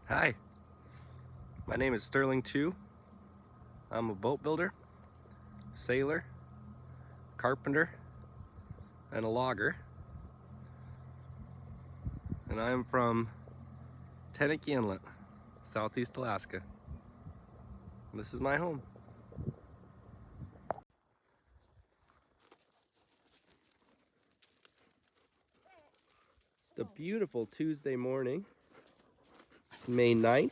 Hi, my name is Sterling Chu. I'm a boat builder, sailor, carpenter, and a logger. And I am from Tenakee Inlet, Southeast Alaska. And this is my home. It's a beautiful Tuesday morning, May 9th,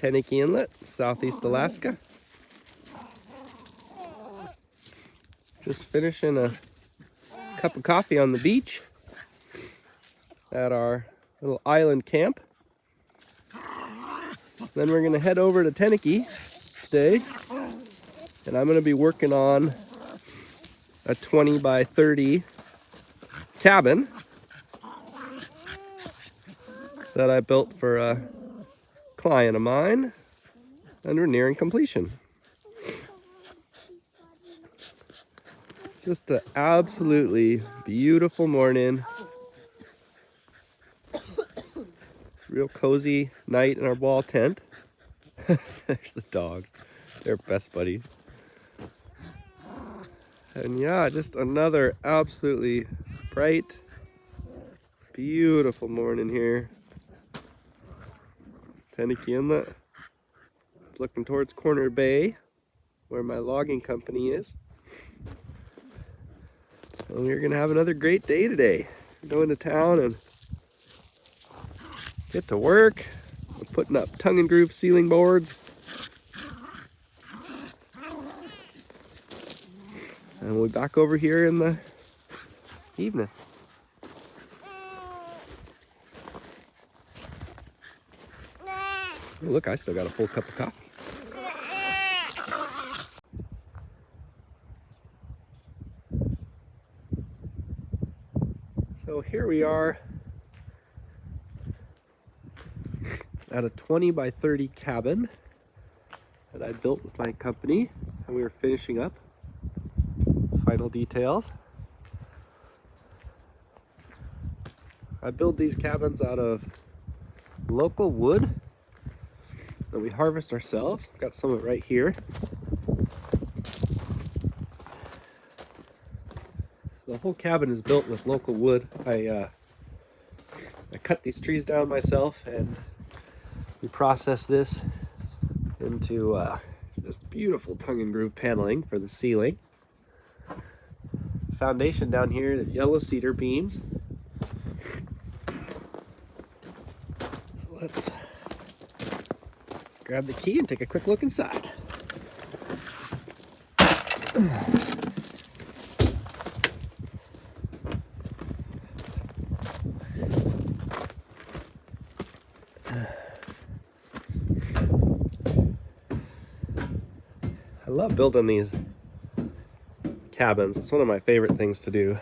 Tenakee Inlet, Southeast Alaska. Just finishing a cup of coffee on the beach at our little island camp. Then we're gonna head over to Tenakee today, and I'm gonna be working on a 20 by 30 cabin that I built for a client of mine, and we're nearing completion. Just an absolutely beautiful morning. Real cozy night in our wall tent. There's the dog. They're best buddies. And yeah, just another absolutely bright, beautiful morning here. Tenakee Inlet. Looking towards Corner Bay, where my logging company is. And we're gonna have another great day today. Go into town and get to work. I'm putting up tongue and groove ceiling boards. And we'll be back over here in the evening. Oh, look, I still got a full cup of coffee. So here we are at a 20 by 30 cabin that I built with my company, and we were finishing up final details. I build these cabins out of local wood that we harvest ourselves. I've got some of it right here. The whole cabin is built with local wood. I cut these trees down myself, and we process this into just beautiful tongue and groove paneling for the ceiling. Foundation down here, yellow cedar beams. So let's grab the key and take a quick look inside. I love building these cabins. It's one of my favorite things to do.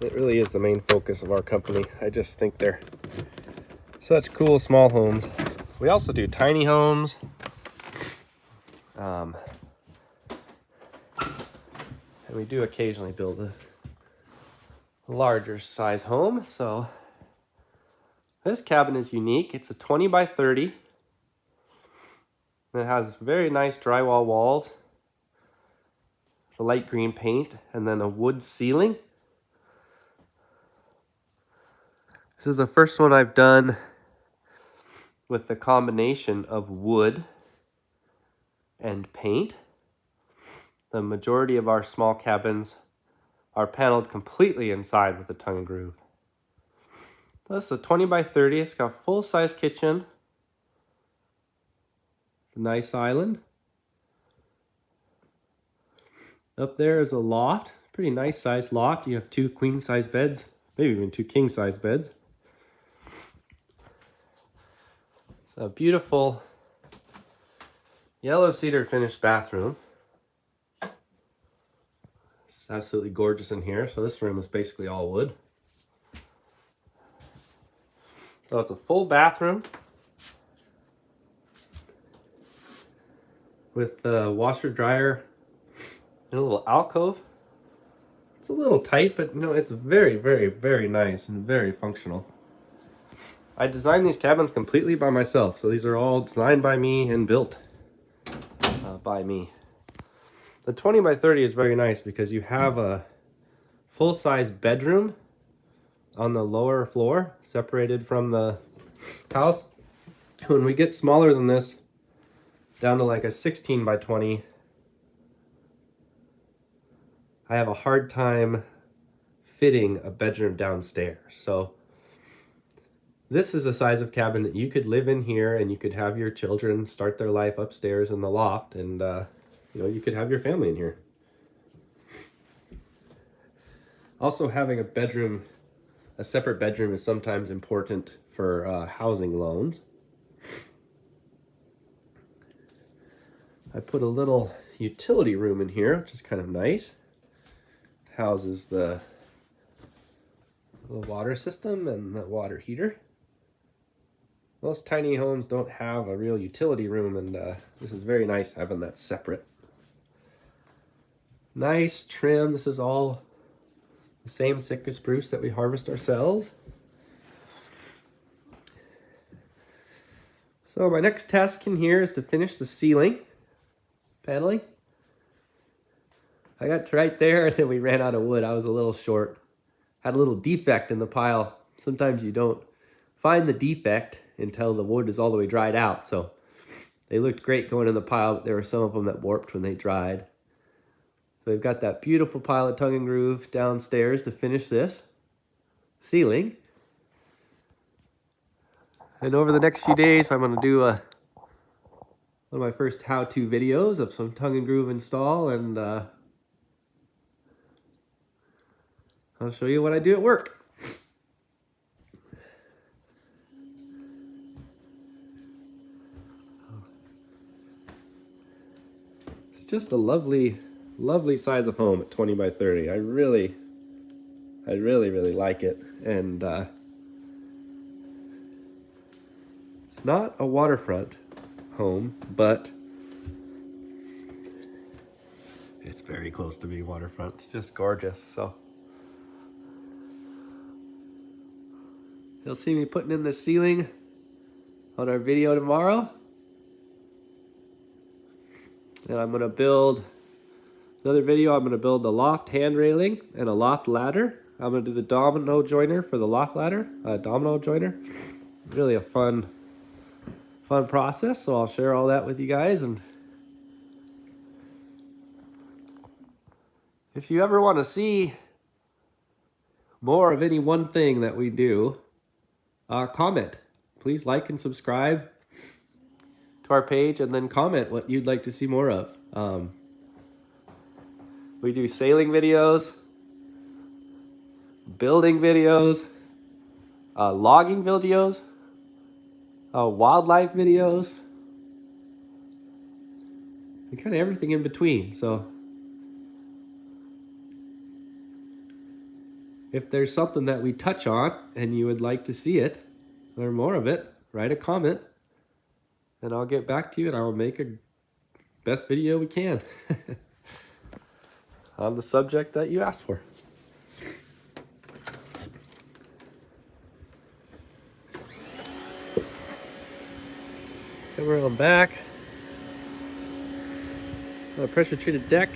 It really is the main focus of our company. I just think they're such cool small homes. We also do tiny homes. And we do occasionally build a larger size home. So this cabin is unique. It's a 20 by 30. It has very nice drywall walls, a light green paint, and then a wood ceiling. This is the first one I've done with the combination of wood and paint. The majority of our small cabins are paneled completely inside with a tongue and groove. This is a 20 by 30. It's got a full-size kitchen, a nice island. Up there is a loft, pretty nice sized loft. You have 2 queen-size beds, maybe even 2 king-size beds. It's a beautiful yellow cedar finished bathroom. It's absolutely gorgeous in here. So this room is basically all wood. So it's a full bathroom with a washer dryer and a little alcove. It's a little tight, but you know, it's very, very, very nice and very functional. I designed these cabins completely by myself. So these are all designed by me and built by me. The 20 by 30 is very nice because you have a full-size bedroom on the lower floor, separated from the house. When we get smaller than this, down to like a 16 by 20, I have a hard time fitting a bedroom downstairs. So this is a size of cabin that you could live in here, and you could have your children start their life upstairs in the loft, and you know, you could have your family in here. Also, having a bedroom, a separate bedroom, is sometimes important for housing loans. I put a little utility room in here, which is kind of nice. It houses the water system and the water heater. Most tiny homes don't have a real utility room, and this is very nice having that separate. Nice trim. This is all the same Sitka spruce that we harvest ourselves. So my next task in here is to finish the ceiling paneling. I got to right there, and then we ran out of wood. I was a little short. Had a little defect in the pile. Sometimes you don't find the defect until the wood is all the way dried out. So they looked great going in the pile, but there were some of them that warped when they dried. So we've got that beautiful pile of tongue and groove downstairs to finish this ceiling. And over the next few days, I'm going to do one of my first how-to videos of some tongue and groove install, and I'll show you what I do at work. It's just a lovely, lovely size of home at 20 by 30. I really like it. And it's not a waterfront home, but it's very close to being waterfront. It's just gorgeous. So you'll see me putting in the ceiling on our video tomorrow. And I'm going to build another video. I'm going to build the loft hand railing and a loft ladder. I'm going to do the domino joiner for the loft ladder, domino joiner. Really a fun process, so I'll share all that with you guys. And if you ever want to see more of any one thing that we do, comment. Please like and subscribe to our page, and then comment what you'd like to see more of. We do sailing videos, building videos, logging videos, wildlife videos, and kind of everything in between. So if there's something that we touch on and you would like to see it or more of it, write a comment and I'll get back to you, and I will make a best video we can on the subject that you asked for. Come around back. A pressure treated deck,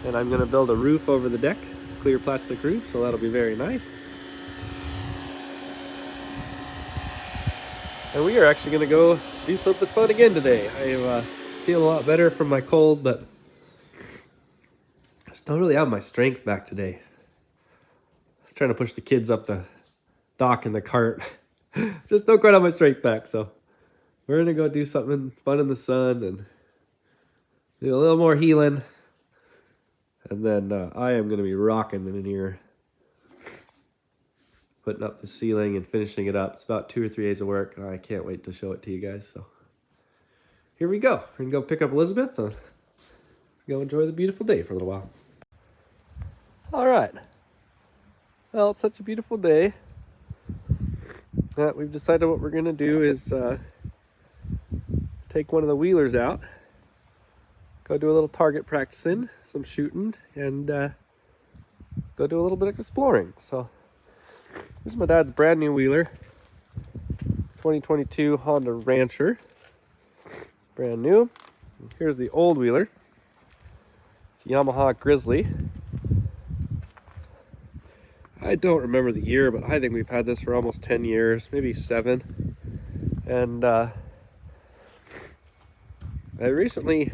and I'm going to build a roof over the deck, clear plastic roof, so that'll be very nice. And we are actually going to go do something fun again today. I feel a lot better from my cold, but I just don't really have my strength back today. I was trying to push the kids up the dock in the cart. Just don't quite have my strength back, so we're going to go do something fun in the sun and do a little more healing. And then I am going to be rocking in here, putting up the ceiling and finishing it up. It's about 2 or 3 days of work, and I can't wait to show it to you guys. So here we go. We're going to go pick up Elizabeth and go enjoy the beautiful day for a little while. All right. Well, it's such a beautiful day that we've decided what we're going to do is take one of the wheelers out, go do a little target practicing, some shooting, and go do a little bit of exploring. So here's my dad's brand new wheeler. 2022 Honda Rancher, brand new. Here's the old wheeler. It's a Yamaha Grizzly. I don't remember the year, but I think we've had this for almost 10 years, maybe 7. And I recently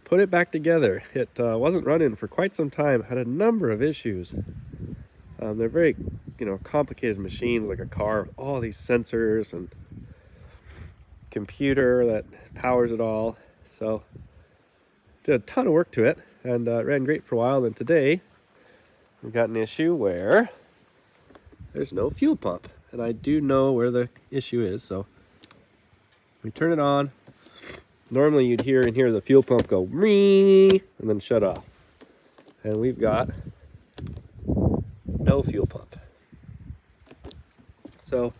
put it back together. It wasn't running for quite some time, had a number of issues. They're very, complicated machines, like a car with all these sensors and computer that powers it all. So did a ton of work to it, and it ran great for a while. And today we've got an issue where there's no fuel pump, and I do know where the issue is. So we turn it on. Normally you'd hear the fuel pump go "mee" and then shut off, and we've got no fuel pump. So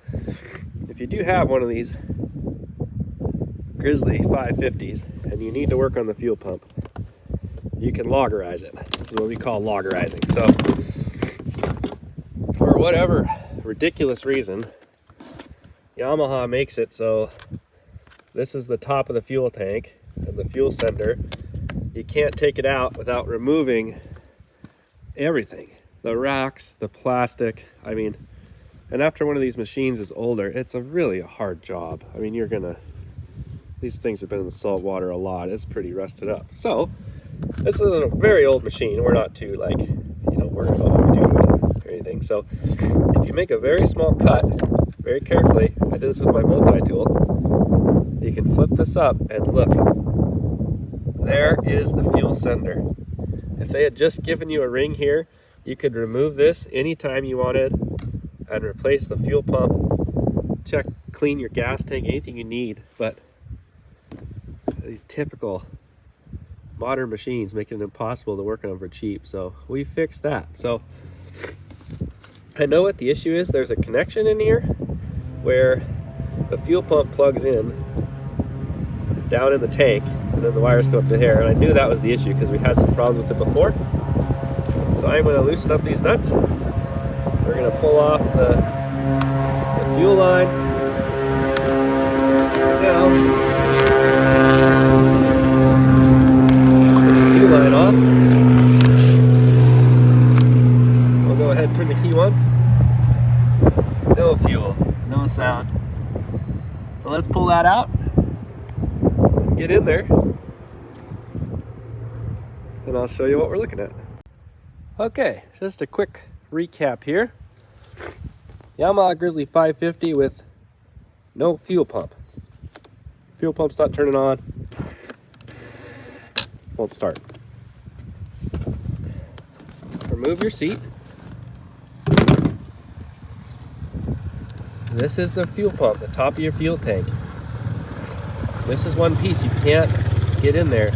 if you do have one of these Grizzly 550s and you need to work on the fuel pump, you can loggerize it. This is what we call logerizing. So for whatever ridiculous reason, Yamaha makes it so this is the top of the fuel tank and the fuel sender. You can't take it out without removing everything. The racks, the plastic, and after one of these machines is older, it's really a hard job. These things have been in the salt water a lot. It's pretty rusted up. So this is a very old machine. We're not too worried about what we do or anything. So if you make a very small cut, very carefully, I did this with my multi-tool, you can flip this up and look. There is the fuel sender. If they had just given you a ring here, you could remove this anytime you wanted and replace the fuel pump, clean your gas tank, anything you need. But these typical modern machines make it impossible to work on them for cheap. So we fixed that. So I know what the issue is. There's a connection in here where the fuel pump plugs in down in the tank, and then the wires go up to here. And I knew that was the issue because we had some problems with it before. So I'm going to loosen up these nuts. We're going to pull off the fuel line. Now, put the fuel line off. We'll go ahead and turn the key once. No fuel, no sound. So let's pull that out. Get in there. And I'll show you what we're looking at. Okay, just a quick recap here. Yamaha Grizzly 550 with no fuel pump. Fuel pump's not turning on. Won't start. Remove your seat. This is the fuel pump, the top of your fuel tank. This is one piece. You can't get in there.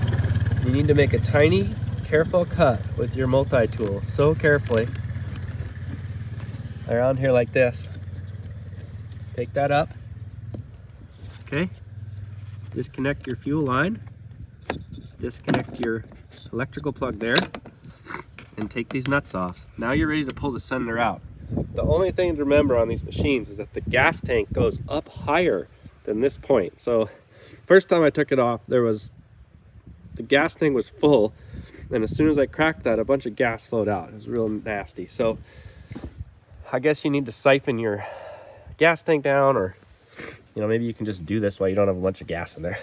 You need to make a tiny, careful cut with your multi-tool, so carefully. Around here like this. Take that up. Okay. Disconnect your fuel line. Disconnect your electrical plug there. And take these nuts off. Now you're ready to pull the sender out. The only thing to remember on these machines is that the gas tank goes up higher than this point. So first time I took it off, the gas tank was full, and as soon as I cracked that, a bunch of gas flowed out. It was real nasty. So I guess you need to siphon your gas tank down, or maybe you can just do this while you don't have a bunch of gas in there.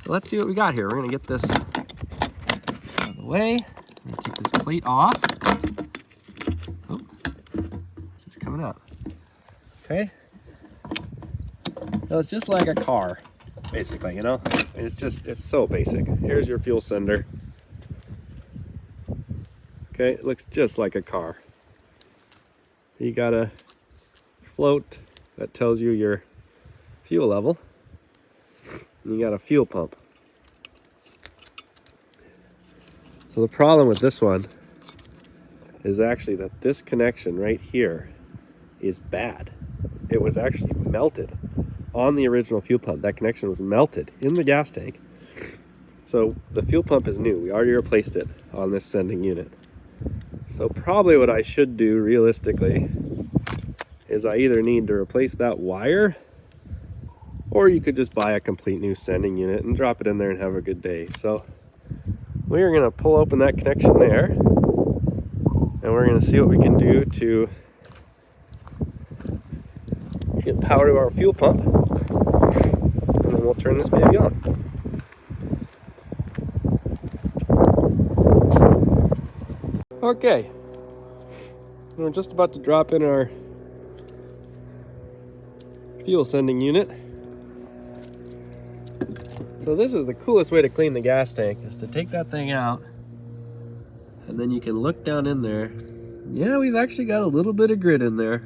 So let's see what we got here. We're gonna get this out of the way. I'm gonna take this plate off. Oh, it's just coming out. Okay. So it's just like a car, basically, it's so basic. Here's your fuel sender. Okay, it looks just like a car. You got a float that tells you your fuel level. And you got a fuel pump. So the problem with this one is actually that this connection right here is bad. It was actually melted on the original fuel pump. That connection was melted in the gas tank. So the fuel pump is new. We already replaced it on this sending unit. So probably what I should do realistically is I either need to replace that wire, or you could just buy a complete new sending unit and drop it in there and have a good day. So we are gonna pull open that connection there, and we're gonna see what we can do to get power to our fuel pump, and then we'll turn this baby on. Okay, we're just about to drop in our fuel sending unit. So this is the coolest way to clean the gas tank, is to take that thing out, and then you can look down in there. Yeah, we've actually got a little bit of grit in there,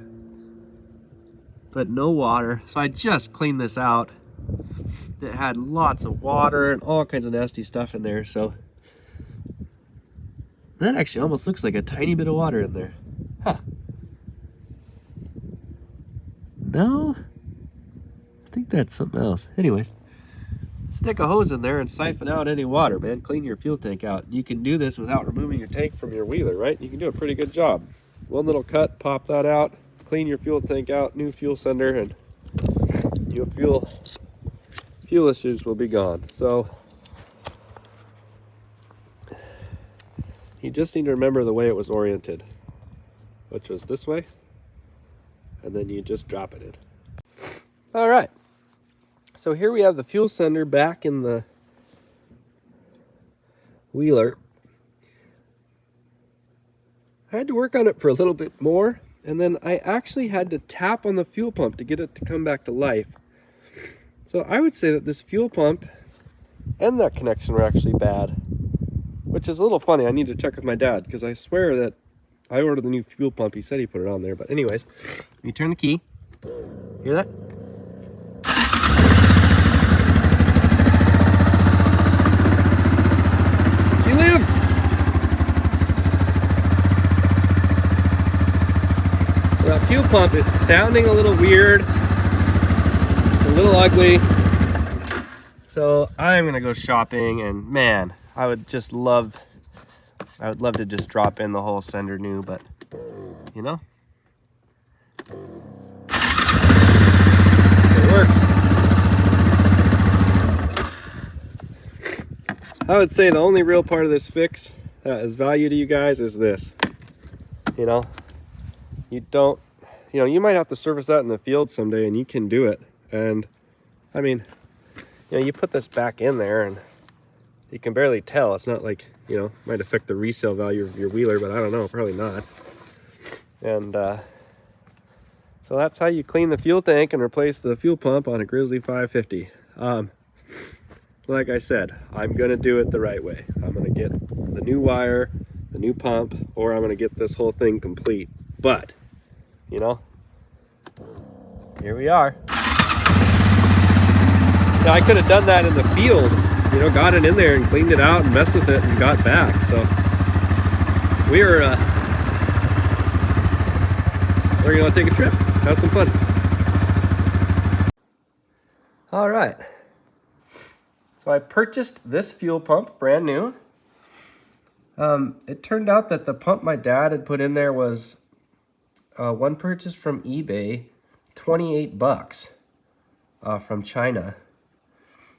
but no water. So I just cleaned this out. It had lots of water and all kinds of nasty stuff in there. So that actually almost looks like a tiny bit of water in there. Huh. No? I think that's something else. Anyways, stick a hose in there and siphon out any water, man. Clean your fuel tank out. You can do this without removing your tank from your wheeler, right? You can do a pretty good job. One little cut, pop that out, clean your fuel tank out, new fuel sender, and your fuel issues will be gone. So you just need to remember the way it was oriented, which was this way, and then you just drop it in. All right, so here we have the fuel sender back in the wheeler. I had to work on it for a little bit more, and then I actually had to tap on the fuel pump to get it to come back to life. So I would say that this fuel pump and that connection were actually bad, which is a little funny. I need to check with my dad, because I swear that I ordered the new fuel pump. He said he put it on there, but anyways, let me turn the key. Hear that? She lives! So that fuel pump, it's sounding a little weird, a little ugly. So I'm gonna go shopping, and man, I would love to just drop in the whole sender new, but you know, it works. I would say the only real part of this fix that is value to you guys is this. You know, you might have to service that in the field someday, and you can do it. And I mean, you put this back in there and you can barely tell. It's not like, might affect the resale value of your wheeler, but I don't know, probably not. And so that's how you clean the fuel tank and replace the fuel pump on a Grizzly 550. Like I said, I'm gonna do it the right way. I'm gonna get the new wire, the new pump, or I'm gonna get this whole thing complete. But, here we are. I could have done that in the field, got it in there and cleaned it out and messed with it and got back. So we're gonna take a trip, have some fun. All right. So I purchased this fuel pump, brand new. It turned out that the pump my dad had put in there was one purchased from eBay, $28 from China.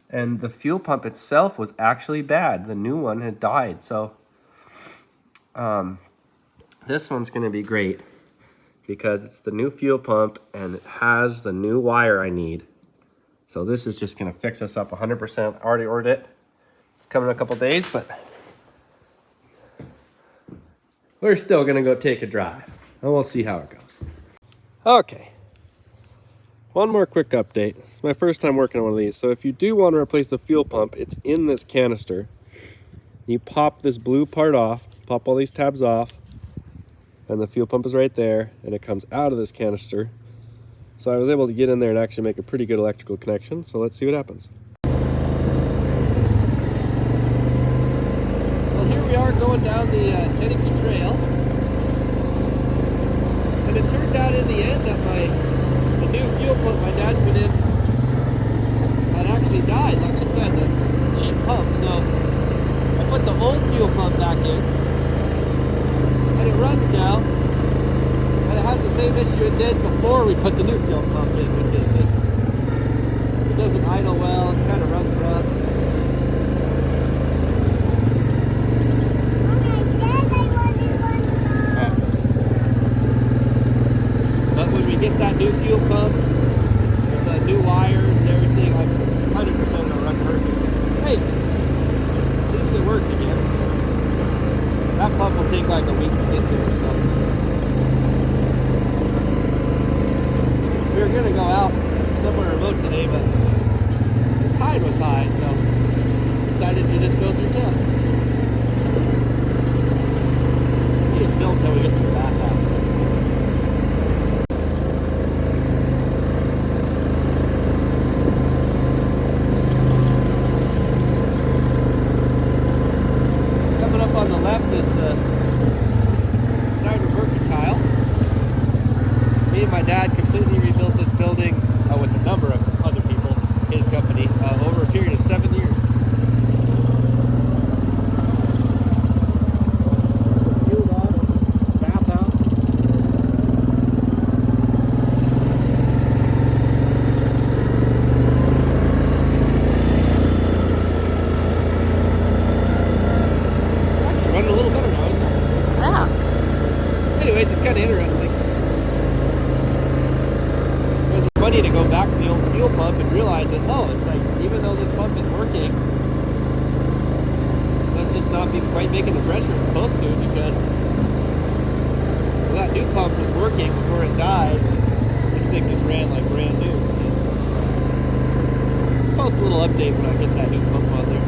And the fuel pump itself was actually bad. The new one had died. So this one's gonna be great because it's the new fuel pump and it has the new wire I need. So this is just gonna fix us up 100%. I already ordered it. It's coming in a couple days, but we're still gonna go take a drive and we'll see how it goes. Okay. One more quick update. It's my first time working on one of these. So if you do want to replace the fuel pump, it's in this canister. You pop this blue part off, pop all these tabs off, and the fuel pump is right there, and it comes out of this canister. So I was able to get in there and actually make a pretty good electrical connection. So let's see what happens. Well, here we are going down the Tenakee Trail. And it turned out in the end that the new fuel pump my dad put in had actually died. Like I said, the cheap pump. So I put the old fuel pump back in, and it runs now, and it has the same issue it did before before we put the new fuel pump in, which is just, it doesn't idle well, it kind of runs rough. But when we get that new fuel pump, with the new wires and everything, I'm 100% it'll run perfect. Hey, at least it works again. That pump will take like a week to get there, so. We were gonna go out somewhere remote today, but the tide was high, so decided to just go through town. We didn't film until we get to the bathhouse. Coming up on the left is the Mercantile. Me and my dad completely rebuilt this building with a number of other people, his company, over a period of 7 years. Bathhouse. Actually running a little better now, isn't it? Yeah. Anyways, it's kind of interesting. Funny to go back to the old fuel pump and realize that, oh, it's like, even though this pump is working, let's just not be quite making the pressure it's supposed to, because that new pump was working before it died. This thing just ran like brand new. So post a little update when I get that new pump on there.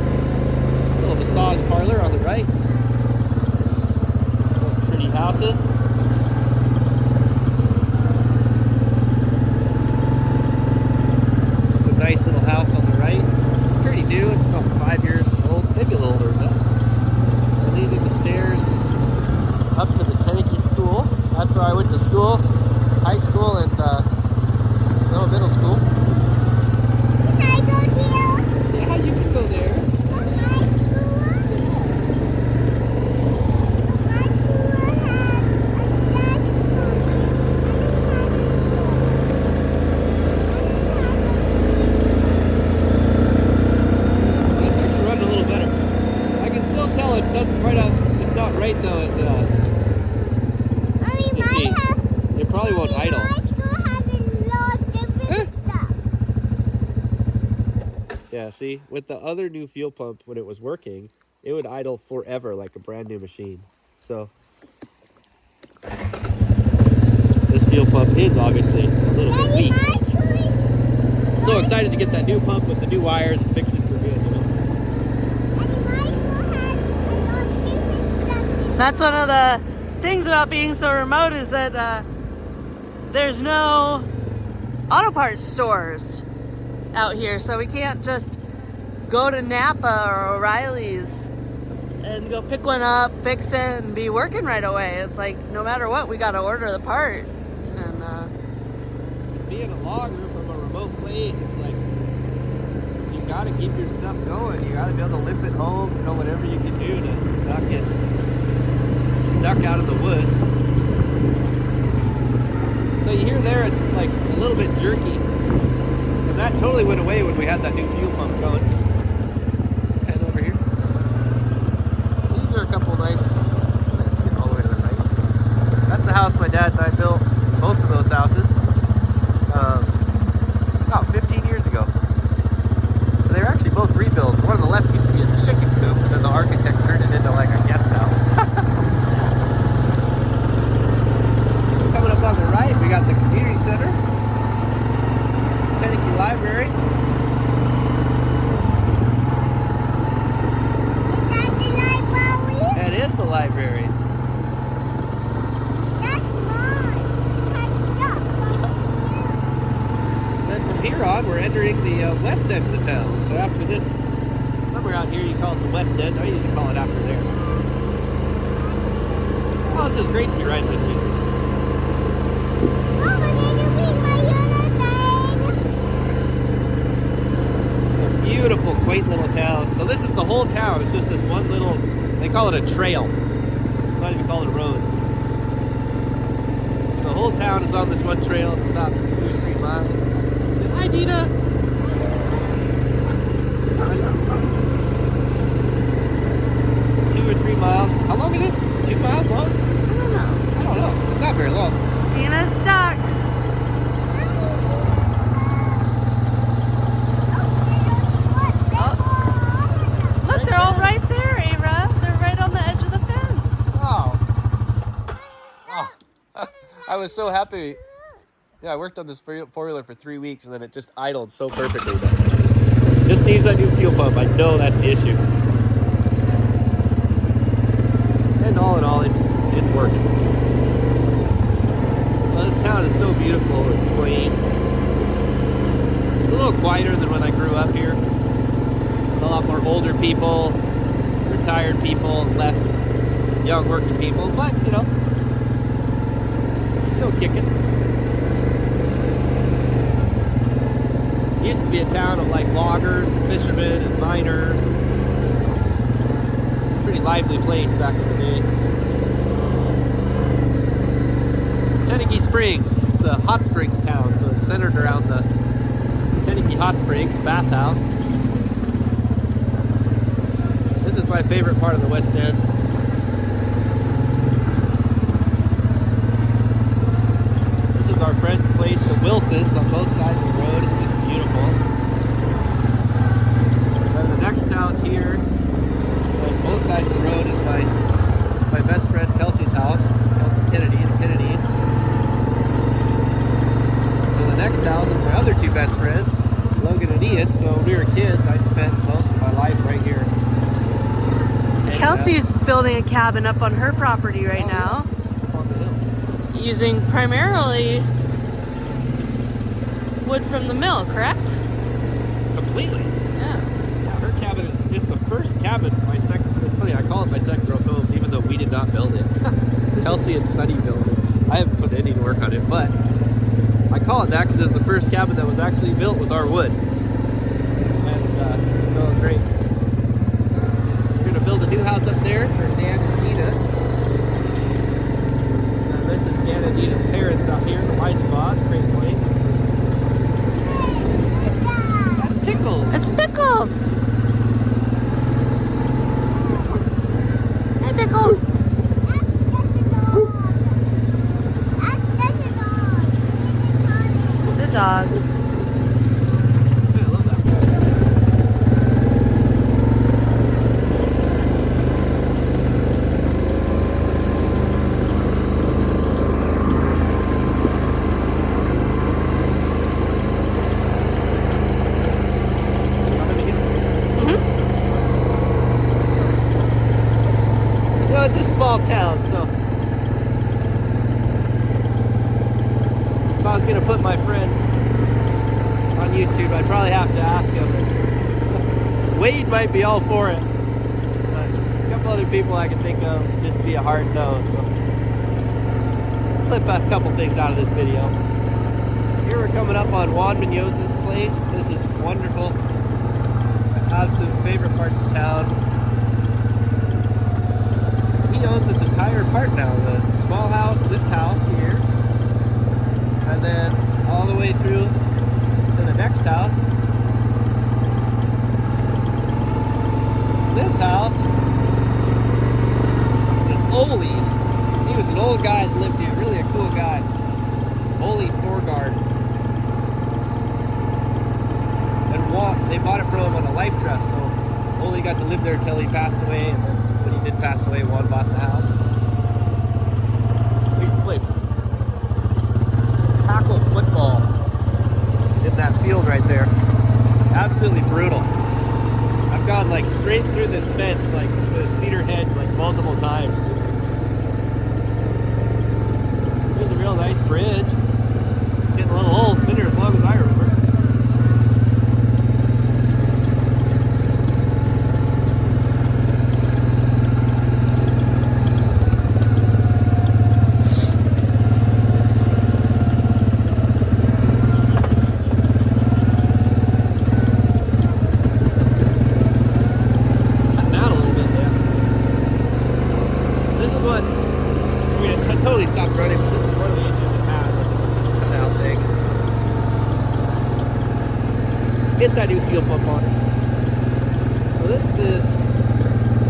A little massage parlor on the right. Pretty houses. Nice little house on the right. It's pretty new. It's about 5 years old, maybe a little older than that. And these are the stairs up to the Tenakee School. That's where I went to school, high school and middle school. Can I go there? Yeah, you can go there. High school? My school has a gas boat. It doesn't quite have, it's not right though. It probably won't idle. My school has a lot of different stuff. Yeah, see, with the other new fuel pump, when it was working, it would idle forever like a brand new machine. So this fuel pump is obviously a little bit weak. So excited to get that new pump with the new wires and fix it for good, you know? That's one of the things about being so remote, is that there's no auto parts stores out here, so we can't just go to Napa or O'Reilly's and go pick one up, fix it, and be working right away. It's like no matter what, we got to order the part. And being a logger from a remote place, it's like you got to keep your stuff going. You got to be able to limp it home, you know, whatever you can do to not get stuck out in the woods. So you hear there, it's like a little bit jerky, and that totally went away when we had that new fuel pump going. Head over here. These are a couple nice, all the way to the right. That's a house my dad and I built, both of those houses, about 15 years ago. They were actually both rebuilds. The one on the left used to be a chicken coop, and then the architect turned it into like a guest house. Coming up on the right, we got the community center, Tenakee Library. Is that the library? That is the library. That's mine. That's stuff from here. Then from here on, we're entering the west end of the town. So after this, somewhere out here you call it the west end. I usually call it after there. Oh, this is great to be riding this week. Beautiful, quaint little town. So this is the whole town. It's just this one little, they call it a trail. It's not even called a road. So whole town is on this one trail. It's about 2 or 3 miles. Hi, Dina. 2 or 3 miles. How long is it? 2 miles long? I don't know. It's not very long. Dina's ducks. Look, they're all right there, Ava. They're right on the edge of the fence. Oh. I was so happy. Yeah, I worked on this four-wheeler for 3 weeks, and then it just idled so perfectly. But just needs that new fuel pump. I know that's the issue. And all in all, it's working. Well, this town is so beautiful and quaint. It's a little quieter than when I grew up here. It's a lot more older people, retired people, less young working people, but you know, still kicking. It used to be a town of like loggers and fishermen and miners. Pretty lively place back in the day. Tenakee Springs. It's a hot springs town, so it's centered around the Tenakee Hot Springs bathhouse. This is my favorite part of the West End. This is our friend's place, the Wilsons, on both sides of the road. It's just beautiful. And the next house here, on both sides of the road, is my best friend Kelsey's house, Kelsey Kennedy, the Kennedys. And the next house is my other two best friends, Logan and Ian. So when we were kids, I spent most of my life right here. Kelsey's building a cabin up on her property right now, On the hill. using primarily wood from the mill, correct? Completely. Yeah. Yeah, her cabin is it's the first cabin. It's funny, I call it my second row homes, even though we did not build it. Kelsey and Sunny built it. I haven't put any work on it, but I call it that because it's the first cabin that was actually built with our wood. And so great. We're gonna build a new house up there for Dan and Dina. And this is Dan and Dina's parents out here, the Weissenboss, great place. That's Pickles. It's Pickles. Hey, Pickle. It's a dog. I love that. You know, it's a small town, so if I was gonna put my friends on YouTube, I'd probably have to ask him. Wade might be all for it, but a couple other people I can think of would just be a hard no. So clip a couple things out of this video. Here we're coming up on Juan Munoz's place. This is wonderful. I have some favorite parts of town. He owns this entire part now, the small house, this house here, and then all the way through to the next house. This house is Ole's. He was an old guy that lived here, really a cool guy. Ole Thorgard. And they bought it from him on a life trust, so Ole got to live there until he passed away, and then when he did pass away, Juan bought the house. We used to play tackle football in that field right there. Absolutely brutal. I've gone like straight through this fence, like with a cedar hedge, like multiple times. There's a real nice bridge. It's getting a little old. It's been here as long as I remember. Totally stopped running, but this is one of the issues it get that new fuel pump on it. So this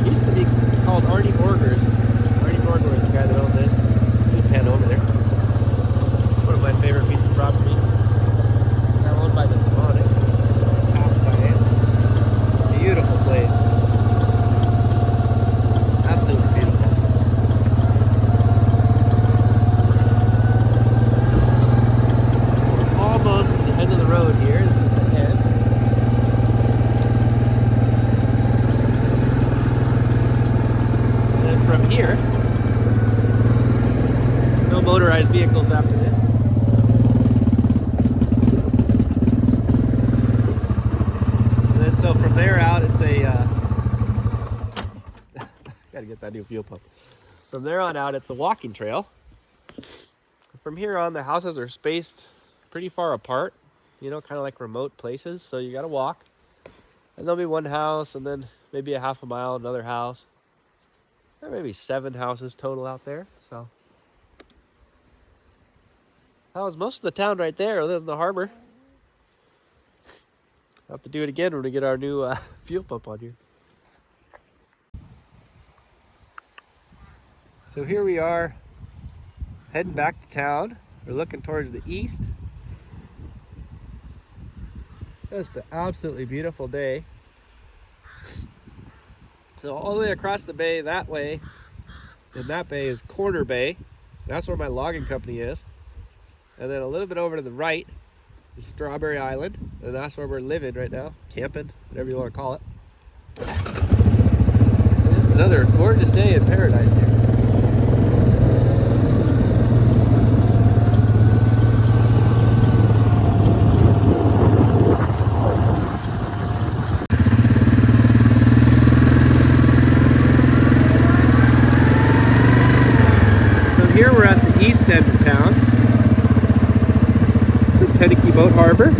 used to be called Arnie Borgers. Arnie Borger was the guy that owned this. New pen over there. It's one of my favorite pieces of property. It's now owned by the Zamonics. Beautiful place. Absolutely beautiful. We're almost to the end of the road here. This is the end. And then from here, no motorized vehicles after this. And then so from there out, it's a gotta get that new fuel pump. From there on out, it's a walking trail. From here on, the houses are spaced pretty far apart, you know, kind of like remote places. So you gotta walk. And there'll be one house, and then maybe a half a mile, another house. There may be 7 houses total out there. So that was most of the town right there, other than the harbor. I'll have to do it again when we get our new fuel pump on here. So here we are, heading back to town. We're looking towards the east. Just an absolutely beautiful day. So all the way across the bay that way, and that bay is Corner Bay. That's where my logging company is. And then a little bit over to the right is Strawberry Island, and that's where we're living right now, camping, whatever you want to call it. Just another gorgeous day in paradise here. Here we're at the east end of town, the Tenakee Boat Harbor.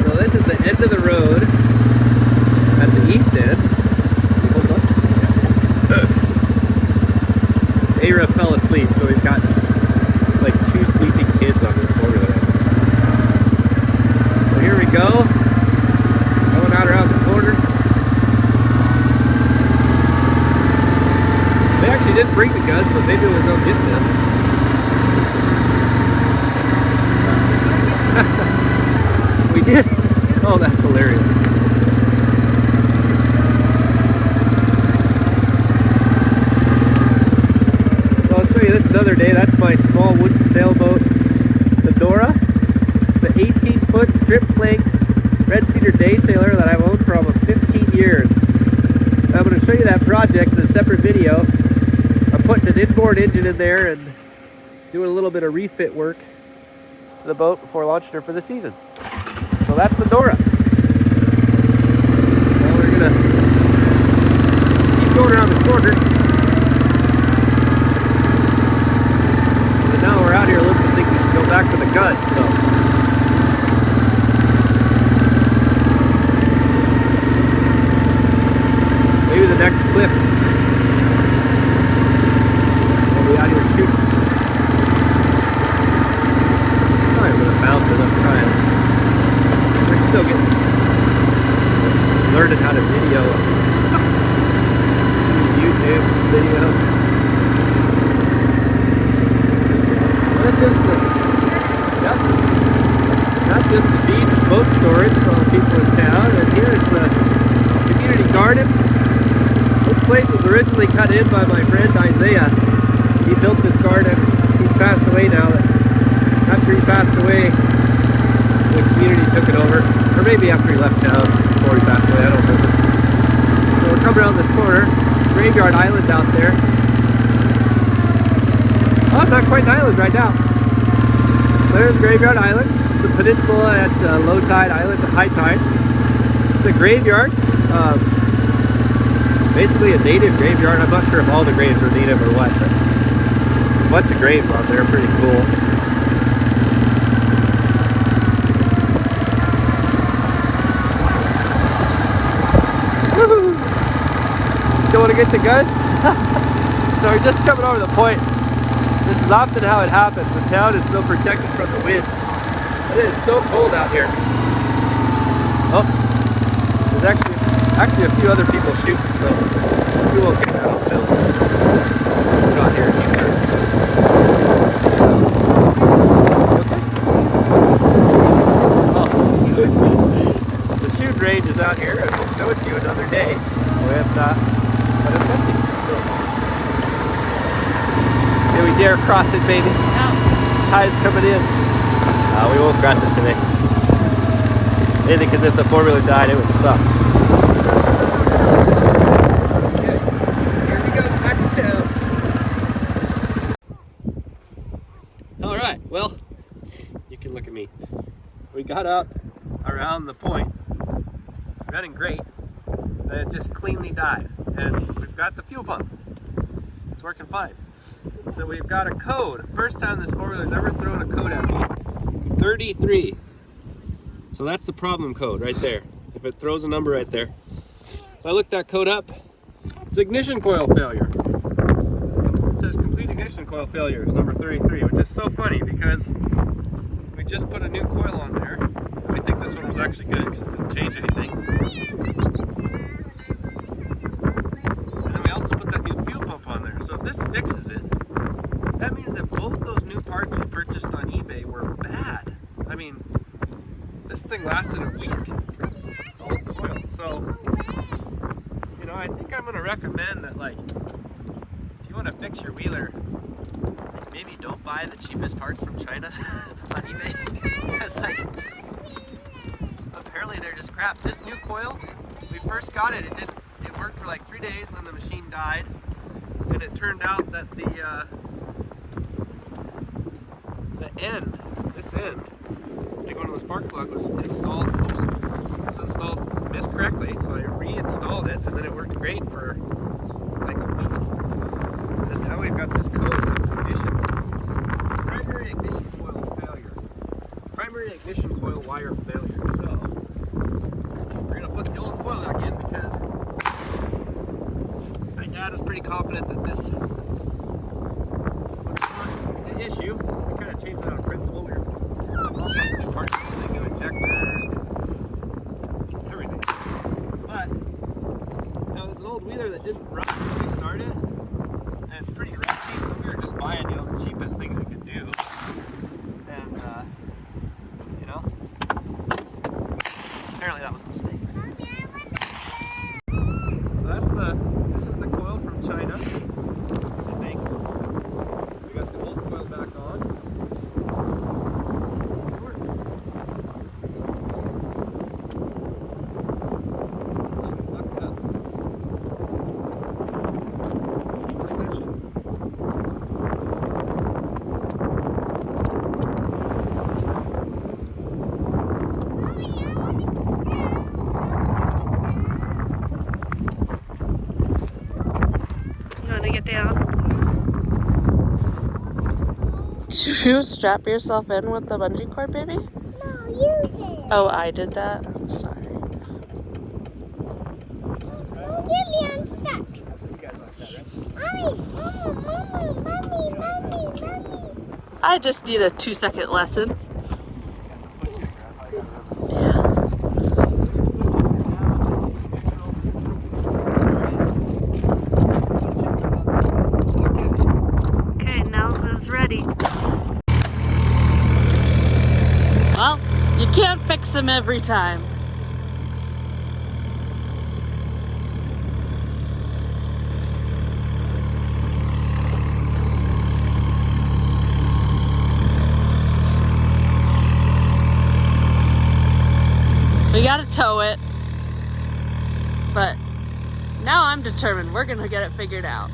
So this is the end of the road at the east end. Ara fell asleep, so we've got like 2 sleeping kids on this boat right now. So here we go. Out around the corner. They actually didn't bring the guns, but maybe we'll go get them. We did? Oh, that's hilarious. So I'll show you this another day. That's my small wooden sailboat, the Dora. It's an 18-foot strip plank red cedar day sailor that I've owned for almost 15 years. And I'm going to show you that project in a separate video. I'm putting an inboard engine in there and doing a little bit of refit work to the boat before launching her for the season. So that's the Dora. Now we're going to keep going around the corner. And now we're out here, Elizabeth thinks we should go back to the gun. So. Maybe the next clip we'll be out here shooting. Probably with a bouncer, let's try it. We're still learning how to video YouTube videos. That's just the beach boat storage for all the people in town. And here's the community garden. This place was originally cut in by my friend Isaiah. He built this garden. He's passed away now. After he passed away, the community took it over. Or maybe after he left town before he passed away, I don't remember. So we're coming around this corner. Graveyard Island out there. Oh, it's not quite an island right now. There's Graveyard Island. It's a peninsula at low tide, island at high tide. It's a graveyard. Basically a native graveyard. I'm not sure if all the graves are native or what, but a bunch of graves on there, pretty cool. Woohoo! Still want to get the gun? So we're just coming over the point. This is often how it happens. The town is so protected from the wind. It is so cold out here. Oh, there's actually a few other people shooting, so we won't get that all filmed. It's not here either. Oh, the shooting range is out here, and we'll show it to you another day. But it's empty. Did we dare cross it, baby? No. Tide's coming in. We won't cross it today. Mainly because if the four-wheeler died, it would stop. Okay, here we go, back to town. All right, well, you can look at me. We got out around the point, running great, and it just cleanly died. And we've got the fuel pump. It's working fine. So we've got a code. First time this four-wheeler's ever thrown a code at me. 33. So that's the problem code right there. If it throws a number right there. So I looked that code up. It's ignition coil failure. It says complete ignition coil failure is number 33, which is so funny because we just put a new coil on there. And we think this one was actually good because it didn't change anything. And then we also put that new fuel pump on there. So if this fixes it, that means that both those new parts we purchased on eBay were bad. I mean, this thing lasted a week, the old coil. So, you know, I think I'm gonna recommend that, like, if you wanna fix your wheeler, maybe don't buy the cheapest parts from China on eBay. Because, like, apparently they're just crap. This new coil, we first got it, it worked for like 3 days, and then the machine died. And it turned out that this end, like one of the spark plug was installed miscorrectly, so I reinstalled it, and then it worked great for like a week. And now we've got this code that's primary ignition coil failure, primary ignition coil wire failure. So we're gonna put the old coil back in because my dad is pretty confident that this was not the issue. We kind of changed it out of principle. We were new parts of this thing, new injectors, everything. But now there's an old wheeler that didn't run when we started, and it's pretty rusty, so we were just buying, you know, the cheapest things we could do. And you know, apparently that was a mistake. So this is the coil from China, I think. We got the old coil back on. Should you strap yourself in with the bungee cord, baby? No, you did. Oh, I did that? I'm sorry. Don't get me unstuck. Mommy, mommy. I just need a 2-second lesson. Yeah. Okay, Nels ready. Well, you can't fix them every time. We gotta tow it. But now I'm determined we're gonna get it figured out.